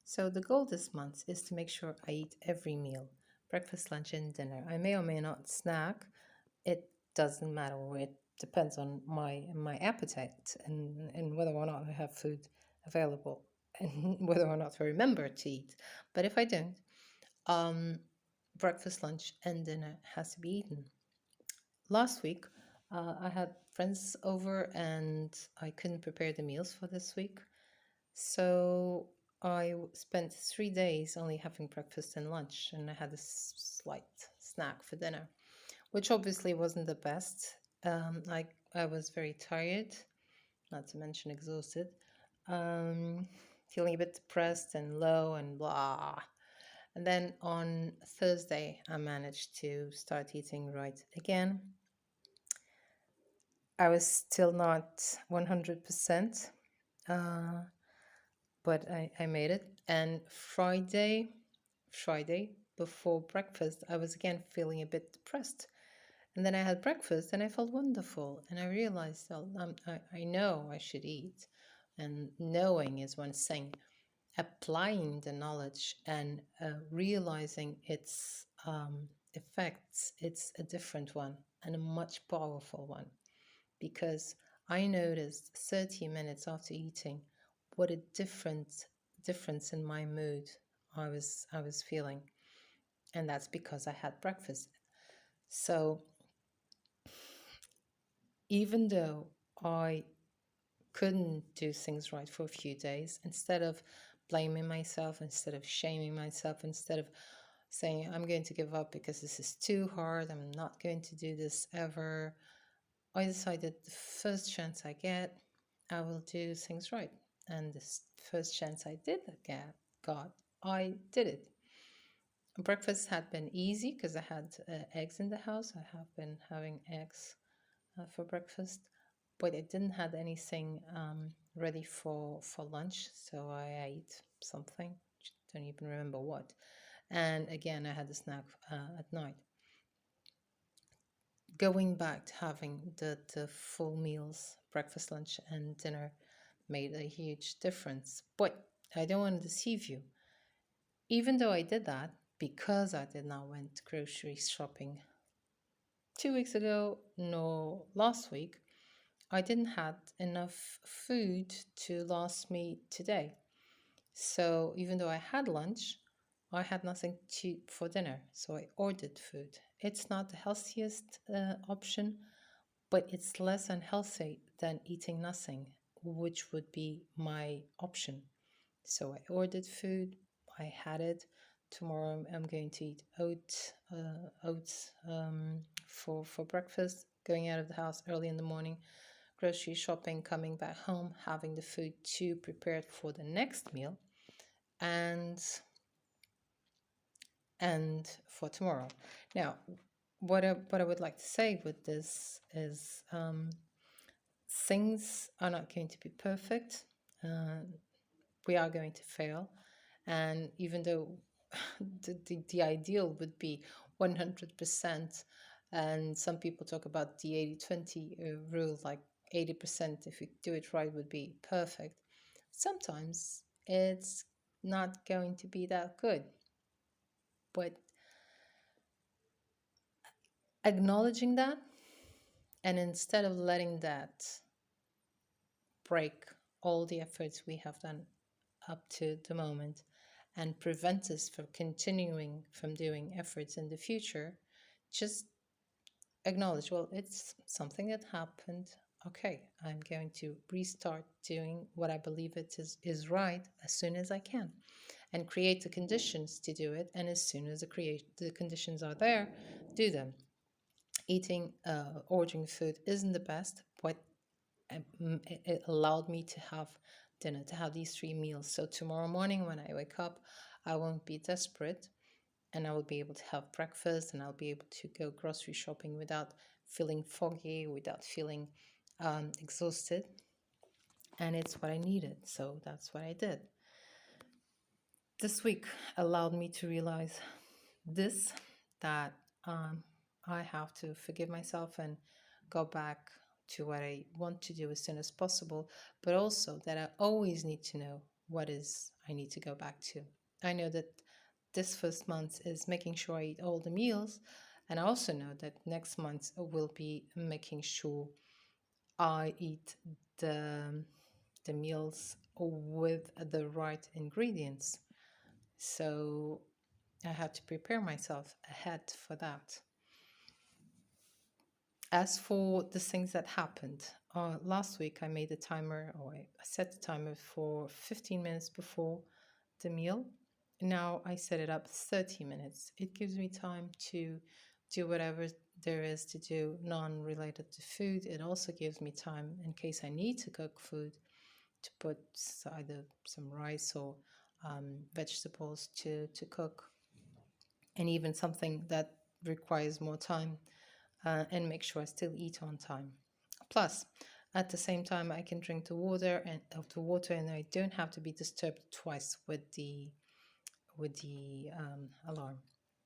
So, the goal this month is to make sure I eat every meal breakfast, lunch, and dinner. I may or may not snack. It doesn't matter. It depends on my appetite and whether or not I have food available and whether or not I remember to eat. But if I don't, um, breakfast, lunch, and dinner has to be eaten. Last week, I had friends over and I couldn't prepare the meals for this week. So spent 3 days only having breakfast and lunch, and I had a slight snack for dinner, which obviously wasn't the best. I was very tired, not to mention exhausted, um, feeling a bit depressed and low and blah. And then on Thursday, I managed to start eating right again. I was still not 100%, uh, but I made it. And Friday before breakfast, I was again feeling a bit depressed. And then I had breakfast and I felt wonderful. And I realized, well, I know I should eat. And knowing is one thing. Applying the knowledge and realizing its effects, it's a different one and a much powerful one. Because I noticed 30 minutes after eating what a difference in my mood I was feeling. And that's because I had breakfast. So even though I couldn't do things right for a few days, instead of blaming myself, instead of shaming myself, instead of saying, I'm going to give up because this is too hard, I'm not going to do this ever, I decided the first chance I get, I will do things right. And the first chance I got, I did it. Breakfast had been easy because I had eggs in the house. I have been having eggs for breakfast, but I didn't have anything ready for lunch, so I ate something. Don't even remember what. And again, I had a snack at night. Going back to having the full meals, breakfast, lunch, and dinner, made a huge difference. But I don't want to deceive you. Even though I did that, because I did not went grocery shopping 2 weeks ago nor last week, I didn't have enough food to last me today. So even though I had lunch, I had nothing to for dinner. So I ordered food. It's not the healthiest option, but it's less unhealthy than eating nothing, which would be my option. So I ordered food. I had it. Tomorrow I'm going to eat oats for breakfast. Going out of the house early in the morning, grocery shopping, coming back home, having the food to prepared for the next meal, and for tomorrow. Now, what I would like to say with this is things are not going to be perfect. Uh, we are going to fail. And even though the ideal would be 100%, and some people talk about the 80/20 rule, like 80%, if you do it right, would be perfect. Sometimes it's not going to be that good. But acknowledging that, and instead of letting that break all the efforts we have done up to the moment and prevent us from continuing from doing efforts in the future, just acknowledge, well, it's something that happened. Okay, I'm going to restart doing what I believe is right as soon as I can and create the conditions to do it. And as soon as the conditions are there, do them. Ordering food isn't the best, but it allowed me to have dinner, to have these 3 meals. So tomorrow morning when I wake up, I won't be desperate and I will be able to have breakfast and I'll be able to go grocery shopping without feeling foggy, without feeling exhausted. And it's what I needed. So that's what I did. This week allowed me to realize this, that um, I have to forgive myself and go back to what I want to do as soon as possible, but also that I always need to know what is I need to go back to. I know that this first month is making sure I eat all the meals, and I also know that next month will be making sure I eat the the meals with the right ingredients. So I have to prepare myself ahead for that. As for the things that happened, last week I made a timer, or I set the timer for 15 minutes before the meal. Now I set it up 30 minutes. It gives me time to do whatever there is to do non related to food. It also gives me time in case I need to cook food to put either some rice or vegetables to cook, and even something that requires more time, and make sure I still eat on time. Plus, at the same time, I can drink the water and I don't have to be disturbed twice with the alarm.